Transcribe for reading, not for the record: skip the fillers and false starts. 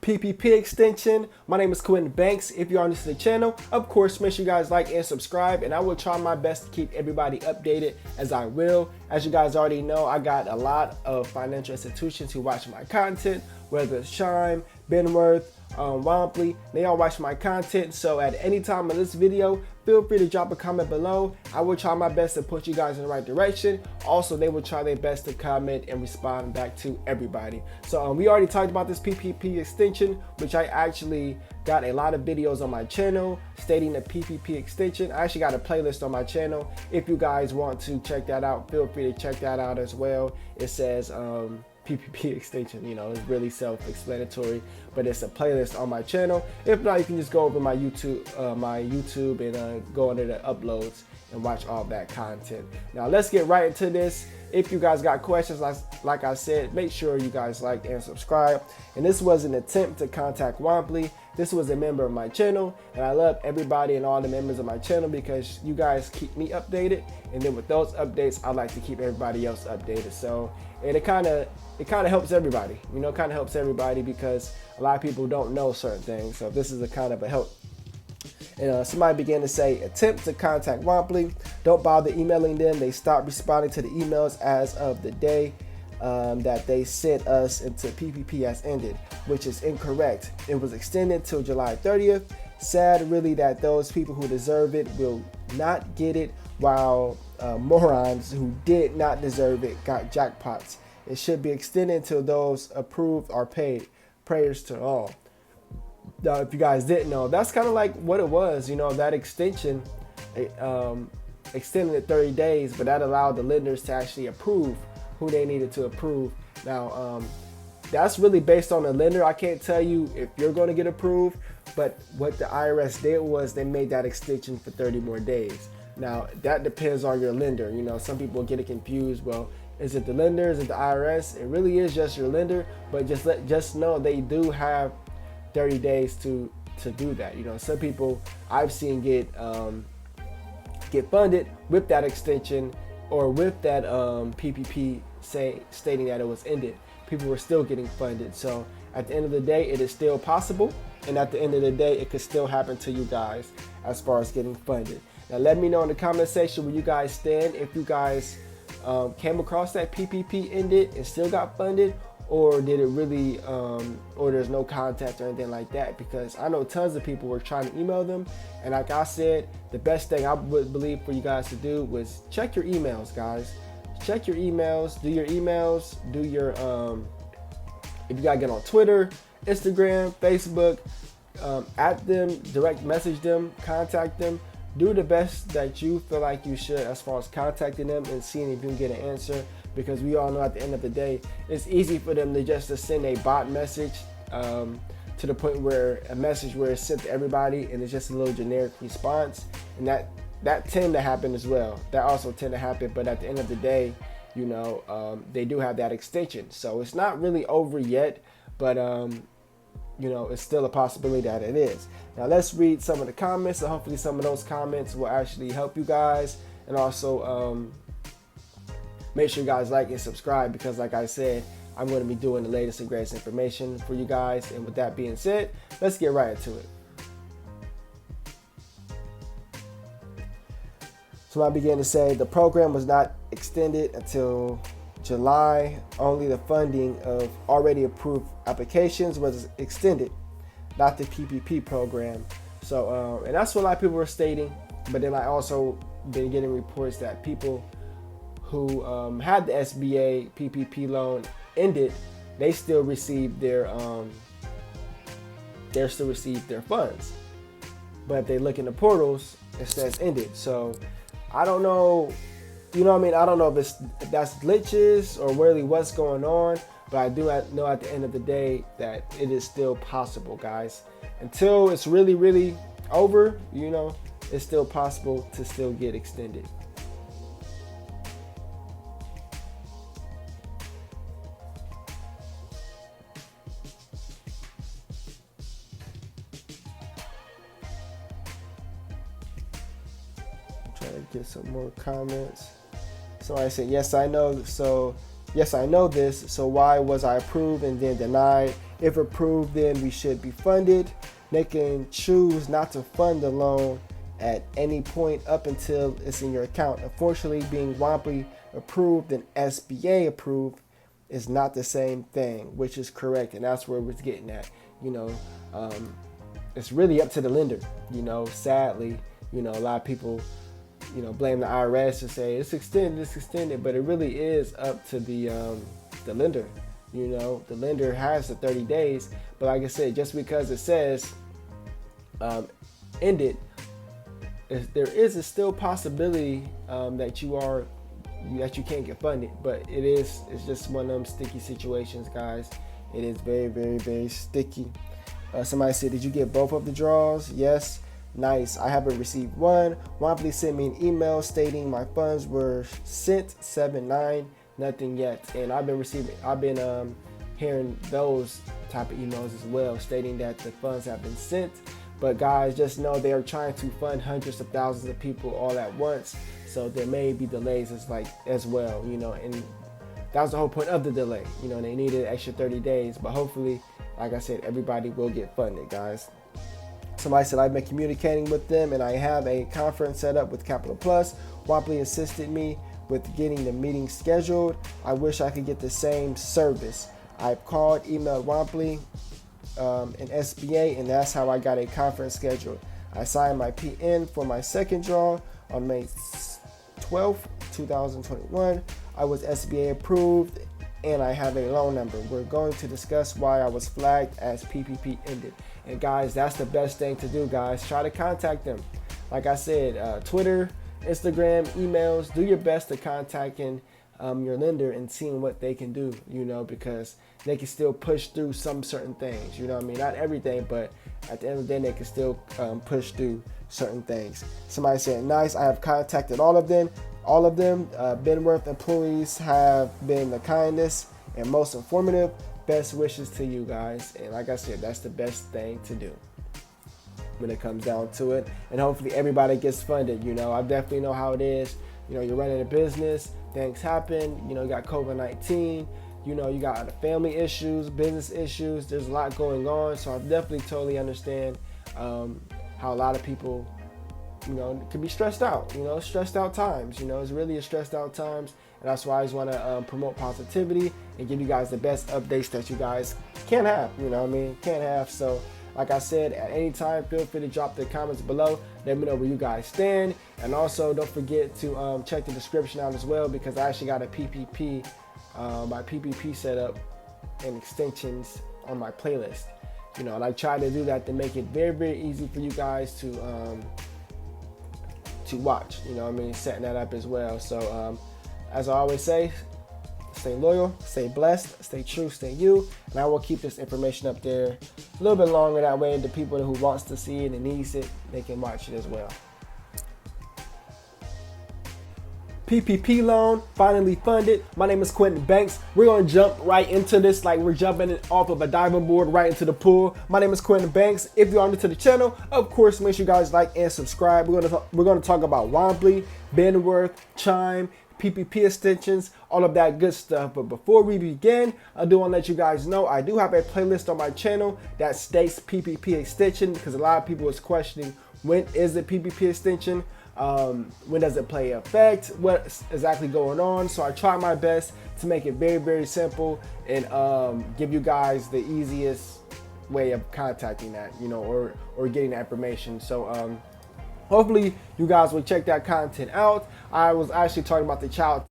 PPP extension. My name is QUiNTiN Banks. If you're on this channel, of course, make sure you guys like and subscribe, and I will try my best to keep everybody updated as I will. As you guys already know, I got a lot of financial institutions who watch my content, whether it's Chime, Benworth, WOMPLY, they all watch my content. So at any time in this video, feel free to drop a comment below. I will try my best to put you guys in the right direction. Also, they will try their best to comment and respond back to everybody. So we already talked about this PPP extension, which I actually got a lot of videos on my channel stating the PPP extension. I actually got a playlist on my channel. If you guys want to check that out, feel free to check that out as well. It says PPP extension, you know, it's really self-explanatory, but it's a playlist on my channel. If not, you can just go over my YouTube and go under the uploads and watch all that content. Now let's get right into this. If you guys got questions, like I said, make sure you guys like and subscribe. And this was an attempt to contact WOMPLY. This was a member of my channel, and I love everybody and all the members of my channel because you guys keep me updated, and then with those updates, I like to keep everybody else updated. So, and it kind of helps everybody, you know, kind of helps everybody because a lot of people don't know certain things. So this is a kind of a help. And somebody began to say, attempt to contact WOMPLY. Don't bother emailing them. They stopped responding to the emails as of the day that they sent us into PPP has ended, which is incorrect. It was extended till July 30th. Sad really that those people who deserve it will not get it, while morons who did not deserve it got jackpots. It should be extended until those approved are paid. Prayers to all. Now, if you guys didn't know, that's kind of like what it was. You know, that extension extended it 30 days, but that allowed the lenders to actually approve who they needed to approve. Now, that's really based on the lender. I can't tell you if you're going to get approved, but what the IRS did was they made that extension for 30 more days. Now, that depends on your lender. You know, some people get it confused. Well, is it the lender? Is it the IRS? It really is just your lender, but just know they do have 30 days to do that. You know, some people I've seen get funded with that extension or with that PPP stating that it was ended. People were still getting funded. So at the end of the day, it is still possible, and at the end of the day, it could still happen to you guys as far as getting funded. Now let me know in the comment section where you guys stand, if you guys came across that PPP ended and still got funded, or did it really, or there's no contact or anything like that, because I know tons of people were trying to email them. And like I said, the best thing I would believe for you guys to do was check your emails, guys. Check your emails, do your emails, do your, if you gotta get on Twitter, Instagram, Facebook, at them, direct message them, contact them. Do the best that you feel like you should as far as contacting them and seeing if you can get an answer, because we all know at the end of the day, it's easy for them to send a bot message to the point where a message where it's sent to everybody and it's just a little generic response, and that tend to happen as well. That also tend to happen, but at the end of the day, you know, they do have that extension, so it's not really over yet, but you know, it's still a possibility that it is. Now let's read some of the comments, and hopefully some of those comments will actually help you guys, and also make sure you guys like and subscribe, because like I said, I'm going to be doing the latest and greatest information for you guys. And with that being said, let's get right into it. So I began to say the program was not extended until July. Only the funding of already approved applications was extended, not the PPP program. So, and that's what a lot of people were stating. But then I also been getting reports that people who had the SBA PPP loan ended, they still received their funds. But if they look in the portals, it says ended. So I don't know, you know what I mean? I don't know if that's glitches or really what's going on, but I do know at the end of the day that it is still possible, guys. Until it's really, really over, you know, it's still possible to still get extended. Trying to get some more comments. Somebody said, yes, I know. So yes, I know this. So why was I approved and then denied? If approved, then we should be funded. They can choose not to fund the loan at any point up until it's in your account. Unfortunately, being WOMPLY approved and SBA approved is not the same thing, which is correct, and that's where we're getting at. It's really up to the lender. Sadly, a lot of people, blame the IRS to say it's extended, but it really is up to the lender. The lender has the 30 days, but like I said, just because it says ended, there is a still possibility that you can't get funded, but it's just one of them sticky situations, guys. It is very, very, very sticky. Somebody said, did you get both of the draws? Yes. Nice. I haven't received one. WOMPLY sent me an email stating my funds were sent 7/9. Nothing yet. And I've been hearing those type of emails as well, stating that the funds have been sent. But guys, just know they are trying to fund hundreds of thousands of people all at once, so there may be delays as well. And that was the whole point of the delay. They needed an extra 30 days, but hopefully, like I said, everybody will get funded, guys. Somebody said I've been communicating with them and I have a conference set up with Capital Plus. WOMPLY assisted me with getting the meeting scheduled. I wish I could get the same service. I've called, emailed WOMPLY and SBA, and that's how I got a conference scheduled. I signed my PN for my second draw on May 12th, 2021. I was SBA approved and I have a loan number. We're going to discuss why I was flagged as PPP ended. And guys, that's the best thing to do, guys. Try to contact them. Like I said, Twitter, Instagram, emails, do your best to contacting your lender and seeing what they can do, because they can still push through some certain things, not everything, but at the end of the day, they can still push through certain things. Somebody said, nice, I have contacted all of them. Benworth employees have been the kindest and most informative. Best wishes to you guys. And like I said, that's the best thing to do when it comes down to it. And hopefully everybody gets funded. I definitely know how it is. You're running a business, things happen. You got COVID-19. You got family issues, business issues. There's a lot going on. So I definitely totally understand how a lot of people, can be stressed out. Stressed out times. It's really a stressed out times. And that's why I just want to promote positivity and give you guys the best updates that you guys can have. Can have. So like I said, at any time, feel free to drop the comments below. Let me know where you guys stand. And also don't forget to check the description out as well, because I actually got a PPP, my PPP setup and extensions on my playlist. And I try to do that to make it very, very easy for you guys to watch. Setting that up as well. So as I always say, stay loyal, stay blessed, stay true, stay you. And I will keep this information up there a little bit longer. That way the people who wants to see it and needs it, they can watch it as well. PPP loan finally funded. My name is QUiNTiN Banks. We're going to jump right into this like we're jumping off of a diving board right into the pool. My name is QUiNTiN Banks. If you're new to the channel, of course, make sure you guys like and subscribe. We're going to talk about WOMPLY, Benworth, Chime, PPP extensions, all of that good stuff. But before we begin, I do want to let you guys know I do have a playlist on my channel that states PPP extension, because a lot of people is questioning, when is the PPP extension? When does it play effect? What's exactly going on? So I try my best to make it very, very simple and give you guys the easiest way of contacting that, or getting that information. So hopefully you guys will check that content out. I was actually talking about the child